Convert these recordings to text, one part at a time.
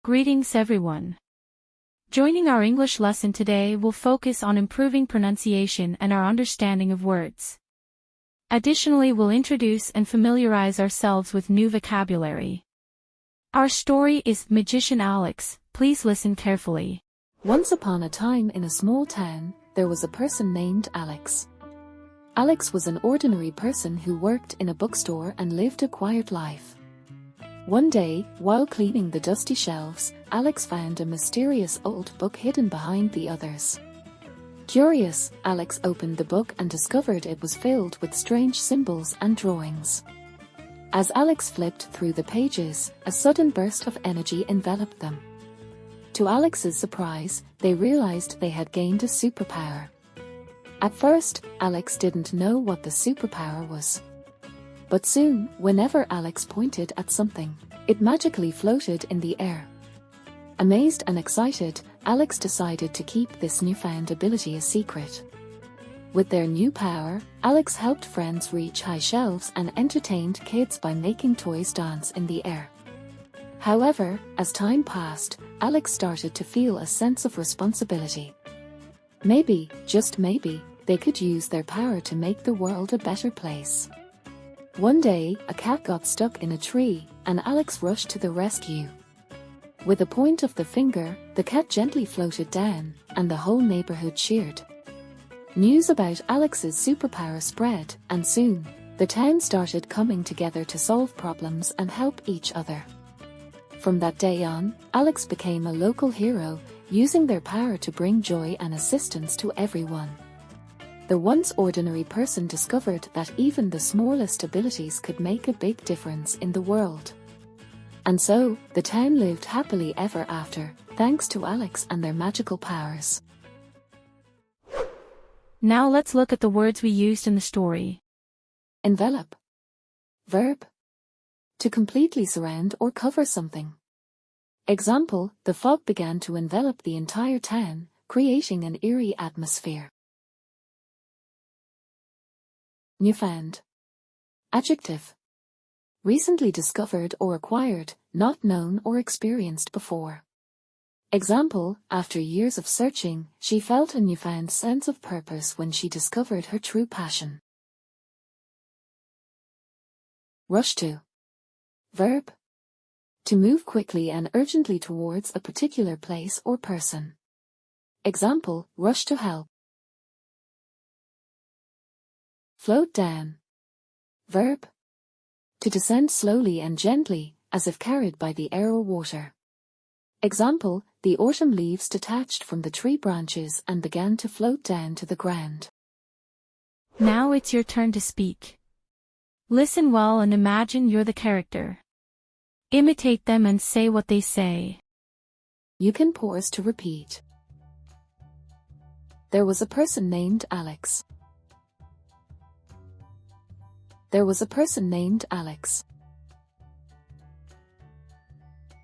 Greetings everyone. Joining our English lesson today will focus on improving pronunciation and our understanding of words. Additionally, we'll introduce and familiarize ourselves with new vocabulary. Our story is Magician Alex. Please listen carefully. Once upon a time in a small town, there was a person named Alex. Alex was an ordinary person who worked in a bookstore and lived a quiet life. One day, while cleaning the dusty shelves, Alex found a mysterious old book hidden behind the others. Curious, Alex opened the book and discovered it was filled with strange symbols and drawings. As Alex flipped through the pages, a sudden burst of energy enveloped them. To Alex's surprise, they realized they had gained a superpower. At first, Alex didn't know what the superpower was. But soon, whenever Alex pointed at something, it magically floated in the air. Amazed and excited, Alex decided to keep this newfound ability a secret. With their new power, Alex helped friends reach high shelves and entertained kids by making toys dance in the air. However, as time passed, Alex started to feel a sense of responsibility. Maybe, just maybe, they could use their power to make the world a better place. One day, a cat got stuck in a tree, and Alex rushed to the rescue. With a point of the finger, the cat gently floated down, and the whole neighborhood cheered. News about Alex's superpower spread, and soon, the town started coming together to solve problems and help each other. From that day on, Alex became a local hero, using their power to bring joy and assistance to everyone. The once ordinary person discovered that even the smallest abilities could make a big difference in the world. And so, the town lived happily ever after, thanks to Alex and their magical powers. Now let's look at the words we used in the story. Envelop. Verb. To completely surround or cover something. Example, the fog began to envelop the entire town, creating an eerie atmosphere. Newfound. Adjective. Recently discovered or acquired, not known or experienced before. Example, after years of searching, she felt a newfound sense of purpose when she discovered her true passion. Rush to. Verb. To move quickly and urgently towards a particular place or person. Example, rush to help. Float down. Verb. To descend slowly and gently, as if carried by the air or water. Example, the autumn leaves detached from the tree branches and began to float down to the ground. Now it's your turn to speak. Listen well and imagine you're the character. Imitate them and say what they say. You can pause to repeat. There was a person named Alex. There was a person named Alex.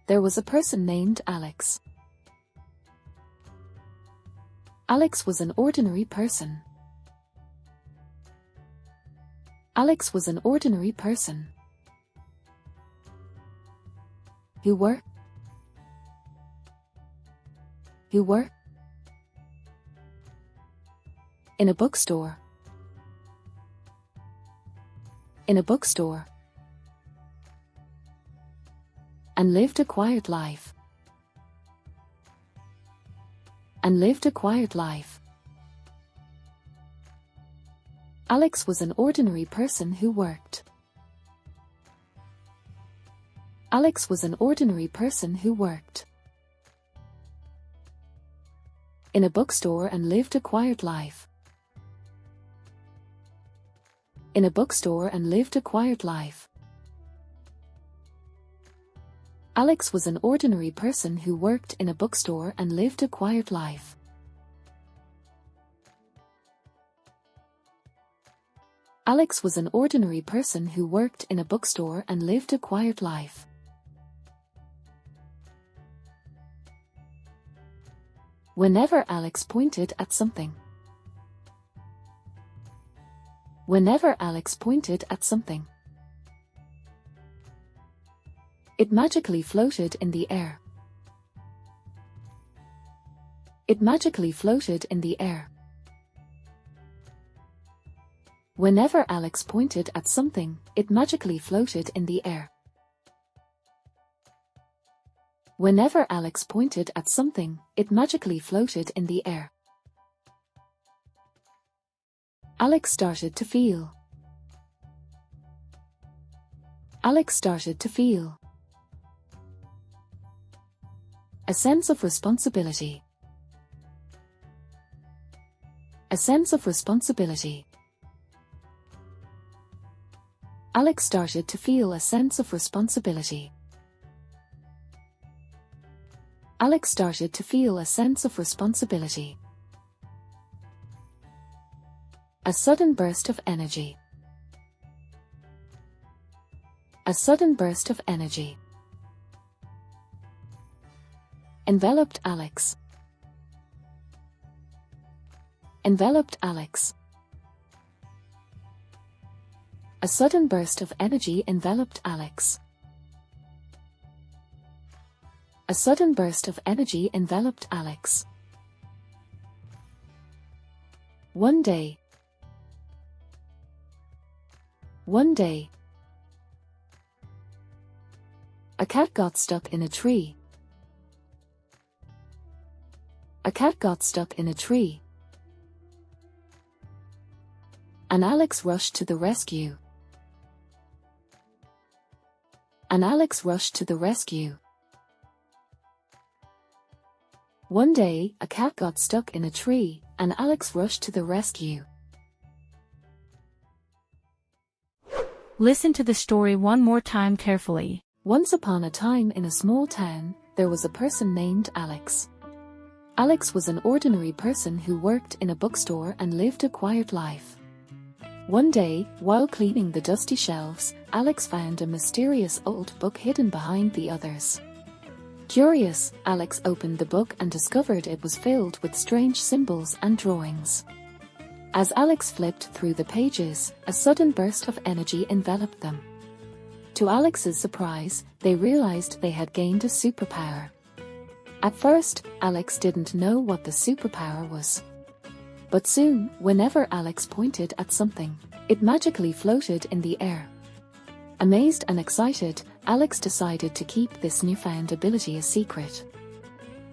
There was a person named Alex. Alex was an ordinary person. Alex was an ordinary person. Who were? Who were? In a bookstore. In a bookstore. And lived a quiet life. And lived a quiet life. Alex was an ordinary person who worked. Alex was an ordinary person who worked. In a bookstore and lived a quiet life. In a bookstore and lived a quiet life. Alex was an ordinary person who worked in a bookstore and lived a quiet life. Alex was an ordinary person who worked in a bookstore and lived a quiet life. Whenever Alex pointed at something. Whenever Alex pointed at something. It magically floated in the air. It magically floated in the air. Whenever Alex pointed at something, it magically floated in the air. Whenever Alex pointed at something, it magically floated in the air. Alex started to feel. Alex started to feel a sense of responsibility. A sense of responsibility. Alex started to feel a sense of responsibility. Alex started to feel a sense of responsibility. A sudden burst of energy. A sudden burst of energy enveloped Alex. Enveloped Alex. A sudden burst of energy enveloped Alex. A sudden burst of energy enveloped Alex. One day. One day. A cat got stuck in a tree. A cat got stuck in a tree. And Alex rushed to the rescue. And Alex rushed to the rescue. One day, a cat got stuck in a tree, and Alex rushed to the rescue. Listen to the story one more time carefully. Once upon a time in a small town, there was a person named Alex. Alex was an ordinary person who worked in a bookstore and lived a quiet life. One day, while cleaning the dusty shelves, Alex found a mysterious old book hidden behind the others. Curious, Alex opened the book and discovered it was filled with strange symbols and drawings. As Alex flipped through the pages, a sudden burst of energy enveloped them. To Alex's surprise, they realized they had gained a superpower. At first, Alex didn't know what the superpower was. But soon, whenever Alex pointed at something, it magically floated in the air. Amazed and excited, Alex decided to keep this newfound ability a secret.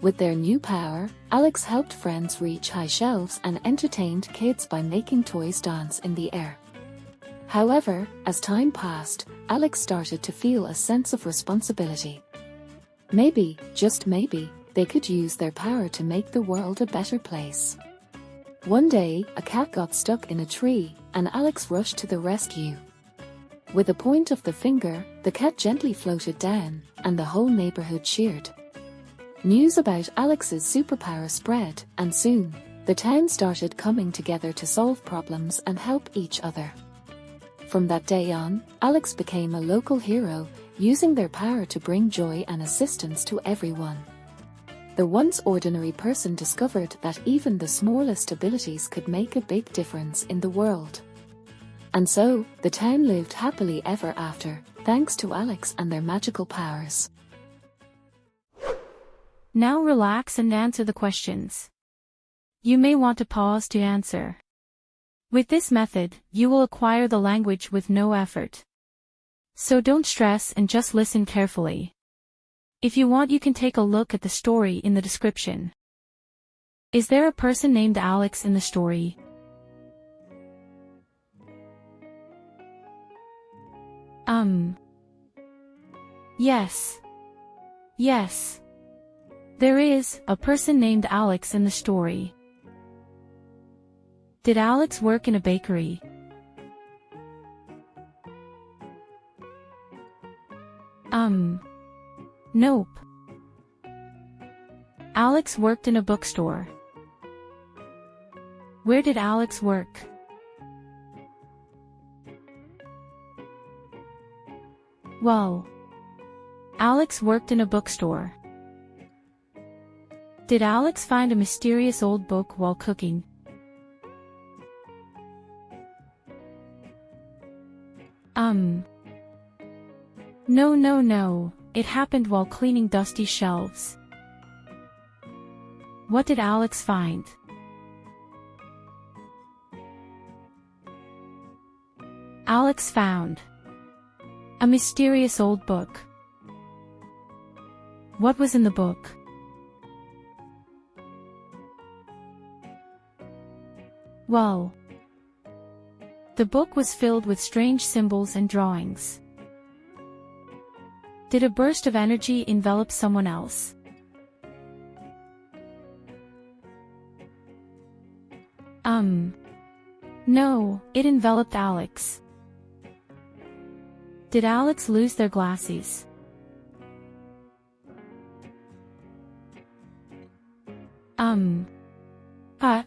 With their new power, Alex helped friends reach high shelves and entertained kids by making toys dance in the air. However, as time passed, Alex started to feel a sense of responsibility. Maybe, just maybe, they could use their power to make the world a better place. One day, a cat got stuck in a tree, and Alex rushed to the rescue. With a point of the finger, the cat gently floated down, and the whole neighborhood cheered. News about Alex's superpower spread, and soon, the town started coming together to solve problems and help each other. From that day on, Alex became a local hero, using their power to bring joy and assistance to everyone. The once ordinary person discovered that even the smallest abilities could make a big difference in the world. And so, the town lived happily ever after, thanks to Alex and their magical powers. Now relax and answer the questions. You may want to pause to answer. With this method, you will acquire the language with no effort. So don't stress and just listen carefully. If you want, you can take a look at the story in the description. Is there a person named Alex in the story? Yes. Yes. There is a person named Alex in the story. Did Alex work in a bakery? Nope. Alex worked in a bookstore. Where did Alex work? Well, Alex worked in a bookstore. Did Alex find a mysterious old book while cooking? No. It happened while cleaning dusty shelves. What did Alex find? Alex found a mysterious old book. What was in the book? Well, the book was filled with strange symbols and drawings. Did a burst of energy envelop someone else? No, it enveloped Alex. Did Alex lose their glasses?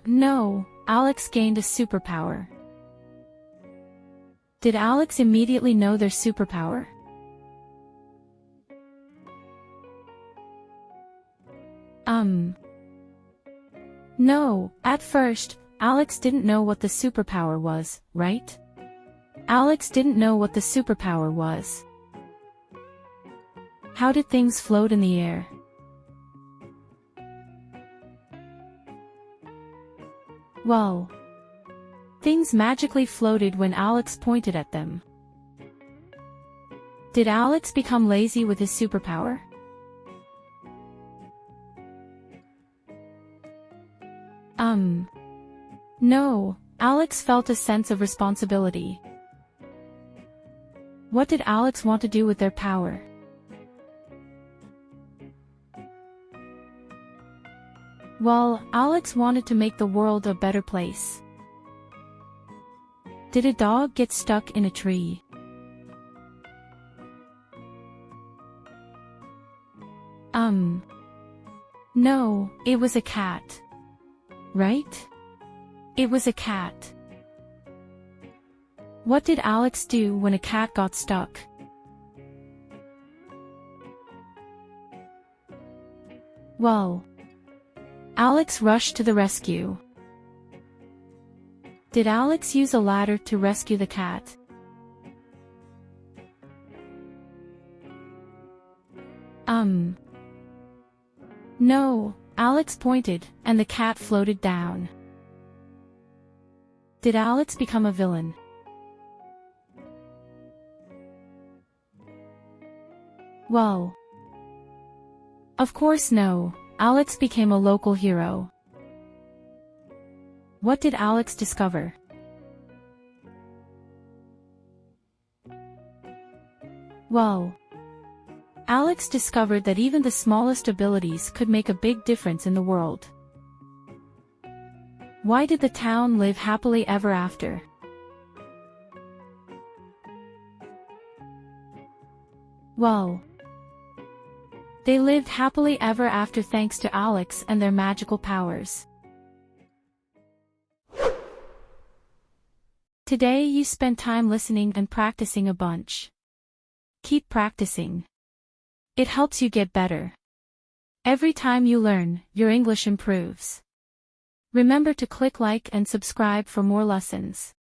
No, Alex gained a superpower. Did Alex immediately know their superpower? No, at first, Alex didn't know what the superpower was, right? Alex didn't know what the superpower was. How did things float in the air? Well, things magically floated when Alex pointed at them. Did Alex become lazy with his superpower? No, Alex felt a sense of responsibility. What did Alex want to do with their power? Well, Alex wanted to make the world a better place. Did a dog get stuck in a tree? No, it was a cat. Right? It was a cat. What did Alex do when a cat got stuck? Well, Alex rushed to the rescue. Did Alex use a ladder to rescue the cat? No, Alex pointed, and the cat floated down. Did Alex become a villain? Well, of course no, Alex became a local hero. What did Alex discover? Well, Alex discovered that even the smallest abilities could make a big difference in the world. Why did the town live happily ever after? Well, they lived happily ever after thanks to Alex and their magical powers. Today you spent time listening and practicing a bunch. Keep practicing. It helps you get better. Every time you learn, your English improves. Remember to click like and subscribe for more lessons.